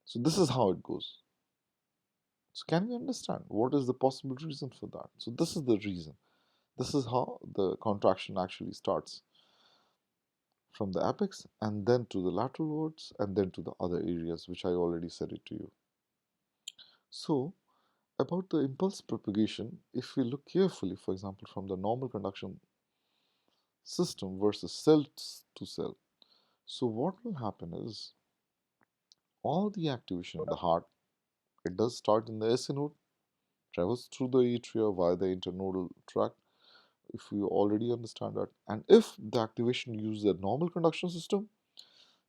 So this is how it goes. So can we understand what is the possible reason for that? So this is the reason. This is how the contraction actually starts from the apex and then to the lateral wards and then to the other areas, which I already said it to you. So about the impulse propagation, if we look carefully, for example, from the normal conduction system versus cell to cell, so what will happen is all the activation in the heart, it does start in the SC node, travels through the atria via the internodal tract, if you already understand that. And if the activation uses a normal conduction system,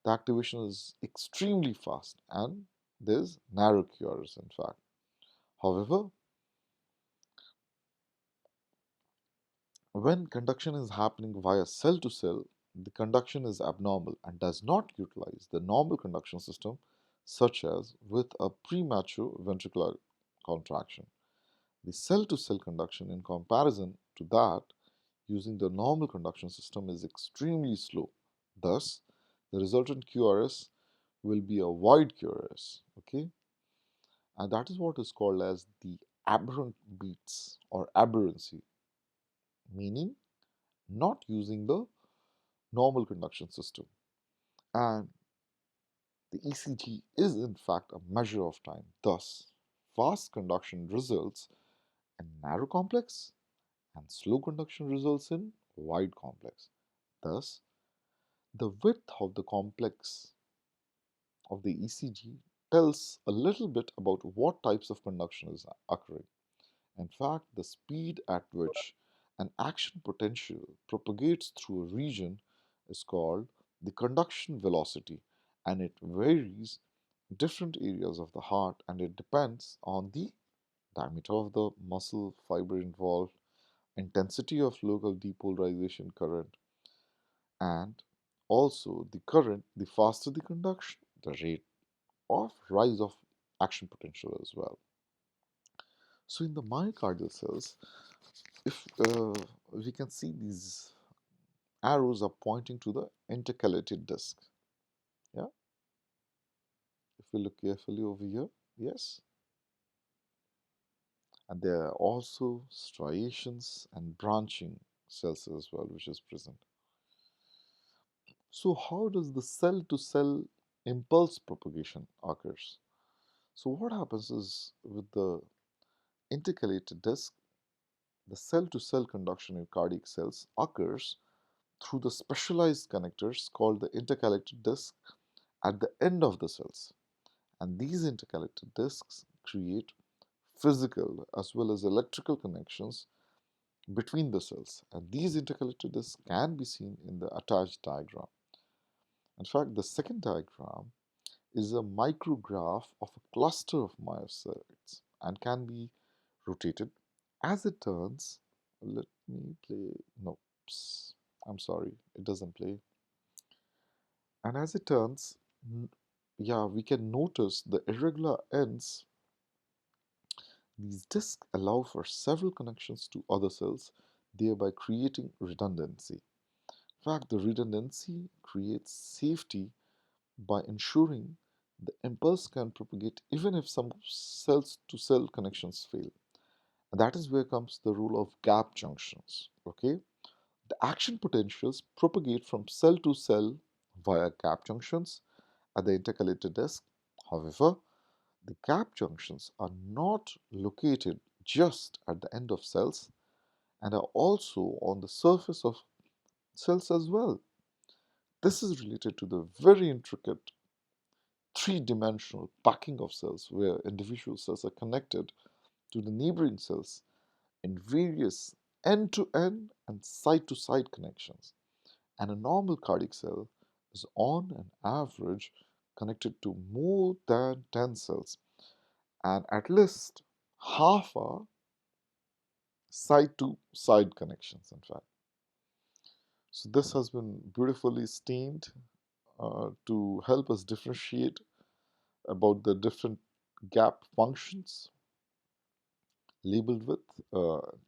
the activation is extremely fast and there's narrow QRS in fact. However, when conduction is happening via cell to cell, the conduction is abnormal and does not utilize the normal conduction system, such as with a premature ventricular contraction. The cell to cell conduction, in comparison to that using the normal conduction system, is extremely slow. Thus, the resultant QRS will be a wide QRS, okay? And that is what is called as the aberrant beats or aberrancy, meaning not using the normal conduction system. And the ECG is in fact a measure of time. Thus, fast conduction results in narrow complex and slow conduction results in wide complex. Thus, the width of the complex of the ECG tells a little bit about what types of conduction is occurring. In fact, the speed at which an action potential propagates through a region is called the conduction velocity, and it varies in different areas of the heart, and it depends on the diameter of the muscle fiber involved, intensity of local depolarization current, and also the current. The faster the conduction, the rate of rise of action potential as well. So in the myocardial cells, if we can see these arrows are pointing to the intercalated disc. Yeah, if we look carefully over here, yes, and there are also striations and branching cells as well, which is present. So how does the cell to cell impulse propagation occurs? So what happens is with the intercalated disc, the cell to cell conduction in cardiac cells occurs through the specialized connectors called the intercalated disc at the end of the cells. And these intercalated discs create physical as well as electrical connections between the cells. And these intercalated discs can be seen in the attached diagram. In fact, the second diagram is a micrograph of a cluster of myocytes and can be rotated as it turns. Let me play. No, I'm sorry, it doesn't play. And as it turns, yeah, we can notice the irregular ends. These disks allow for several connections to other cells, thereby creating redundancy. In fact, the redundancy creates safety by ensuring the impulse can propagate even if some cells to cell connections fail. And that is where comes the role of gap junctions. Okay, the action potentials propagate from cell to cell via gap junctions at the intercalated disk. However, the gap junctions are not located just at the end of cells and are also on the surface of cells as well. This is related to the very intricate three-dimensional packing of cells where individual cells are connected to the neighboring cells in various end-to-end and side-to-side connections. And a normal cardiac cell is on an average connected to more than 10 cells, and at least half are side to side connections, in fact. So, this has been beautifully stained to help us differentiate about the different gap functions labeled with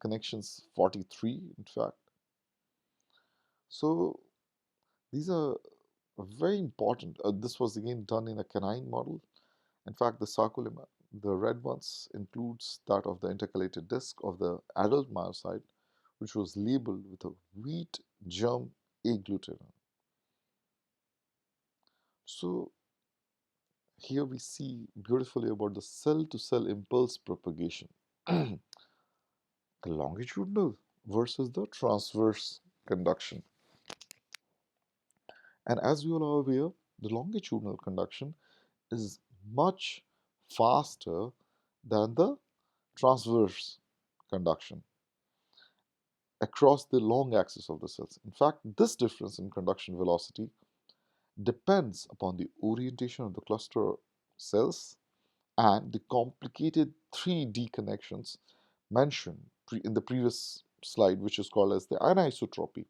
connections 43, in fact. So, these are very important. This was again done in a canine model, In fact, the sarcolemma, the red ones, includes that of the intercalated disc of the adult myocyte, which was labeled with a wheat germ agglutinin. So here we see beautifully about the cell to cell impulse propagation, the longitudinal versus the transverse conduction. And as we all are aware, the longitudinal conduction is much faster than the transverse conduction across the long axis of the cells. In fact, this difference in conduction velocity depends upon the orientation of the cluster cells and the complicated 3D connections mentioned in the previous slide, which is called as the anisotropy.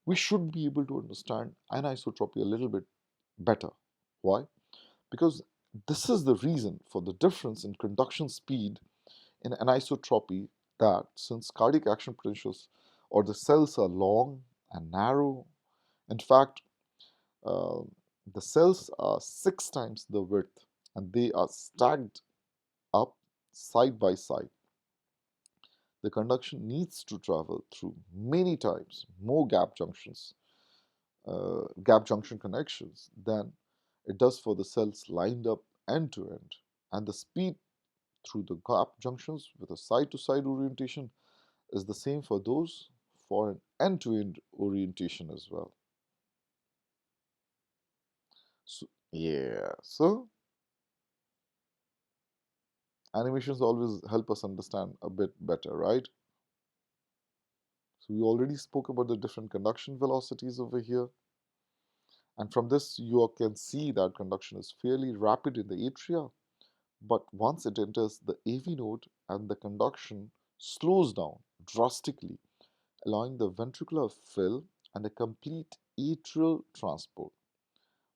We should be able to understand anisotropy a little bit better. Why? Because this is the reason for the difference in conduction speed in anisotropy, that since cardiac action potentials or the cells are long and narrow, in fact, uh, the cells are 6 times the width and they are stacked up side by side. The conduction needs to travel through many times more gap junction connections than it does for the cells lined up end to end. And the speed through the gap junctions with a side to side orientation is the same for those for an end to end orientation as well. So animations always help us understand a bit better, right? So we already spoke about the different conduction velocities over here. And from this, you can see that conduction is fairly rapid in the atria, but once it enters the AV node and the conduction slows down drastically, allowing the ventricular fill and a complete atrial transport.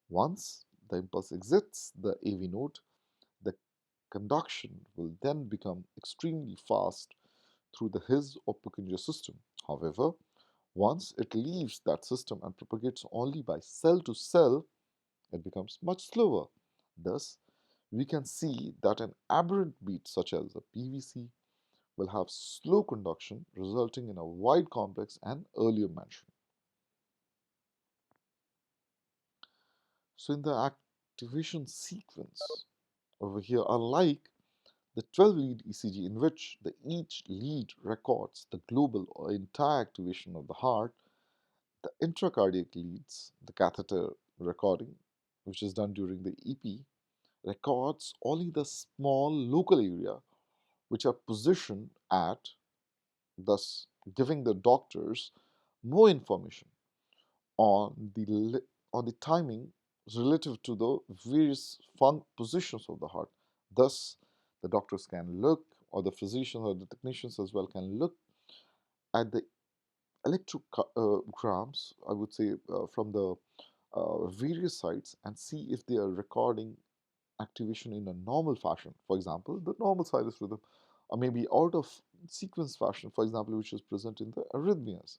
Once the impulse exits the AV node, the conduction will then become extremely fast through the His or Purkinje system. However, once it leaves that system and propagates only by cell to cell, it becomes much slower. Thus, we can see that an aberrant beat such as a PVC will have slow conduction, resulting in a wide complex and earlier mentioned. So in the activation sequence over here, unlike the 12 lead ECG in which each lead records the global or entire activation of the heart, the intracardiac leads, the catheter recording, which is done during the EP, records only the small local area which are positioned at, thus giving the doctors more information on on the timing relative to the various positions of the heart. Thus, the doctors can look, or the physicians or the technicians as well can look at the electrograms, I would say, from the various sites and see if they are recording activation in a normal fashion. For example, the normal sinus rhythm, or maybe out of sequence fashion, for example, which is present in the arrhythmias.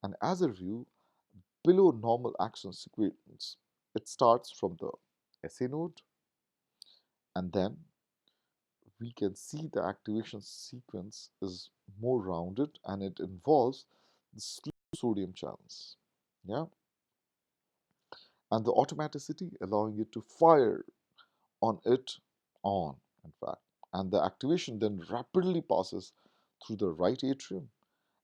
And as a review, below normal action sequence, it starts from the SA node, and then we can see the activation sequence is more rounded and it involves the slow sodium channels. Yeah, and the automaticity allowing it to fire on it on, in fact. And the activation then rapidly passes through the right atrium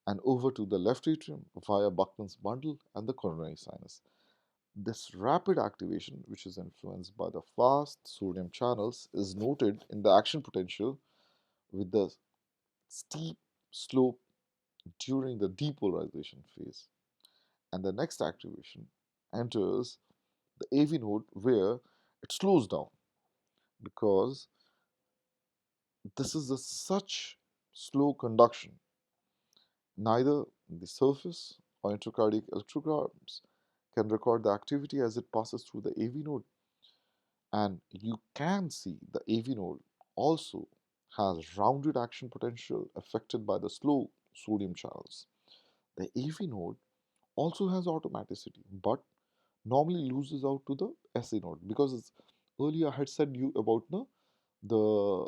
and over to the left atrium via Buckman's bundle and the coronary sinus. This rapid activation, which is influenced by the fast sodium channels, is noted in the action potential with the steep slope during the depolarization phase. And the next activation enters the AV node where it slows down because this is such slow conduction. Neither the surface or intracardiac electrograms can record the activity as it passes through the AV node. And you can see the AV node also has rounded action potential affected by the slow sodium channels. The AV node also has automaticity, but normally loses out to the SA node because Earlier, I had said you about no, the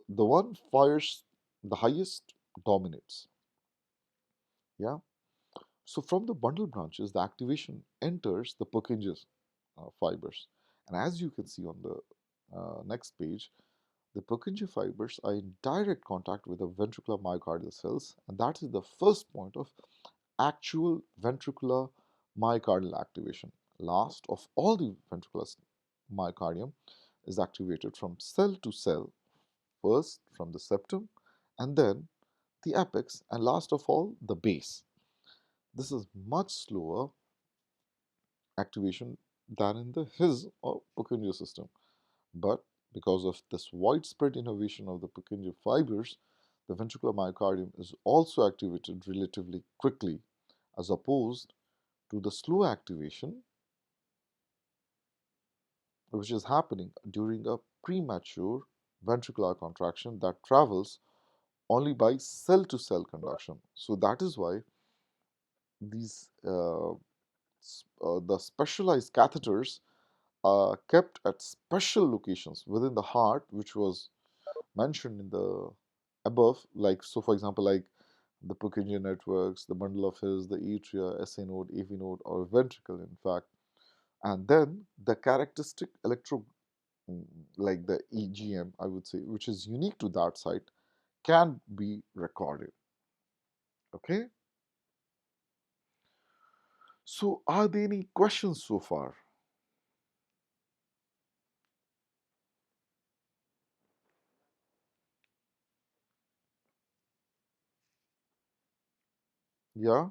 the one fires the highest dominates. Yeah. So from the bundle branches, the activation enters the Purkinje fibers, and as you can see on the next page, the Purkinje fibers are in direct contact with the ventricular myocardial cells, and that is the first point of actual ventricular myocardial activation. Last of all the ventricular myocardium is activated from cell to cell, first from the septum and then the apex, and last of all the base. This is much slower activation than in the his or Purkinje system, but because of this widespread innervation of the Purkinje fibers, the ventricular myocardium is also activated relatively quickly as opposed to the slow activation which is happening during a premature ventricular contraction that travels only by cell to cell conduction. So that is why these the specialized catheters are kept at special locations within the heart, which was mentioned in the above. Like so, for example, like the Purkinje networks, the bundle of His, the atria, SA node, AV node, or ventricle, in fact, and then the characteristic mm, like the EGM, I would say, which is unique to that site, can be recorded. Okay. So, are there any questions so far? Yeah.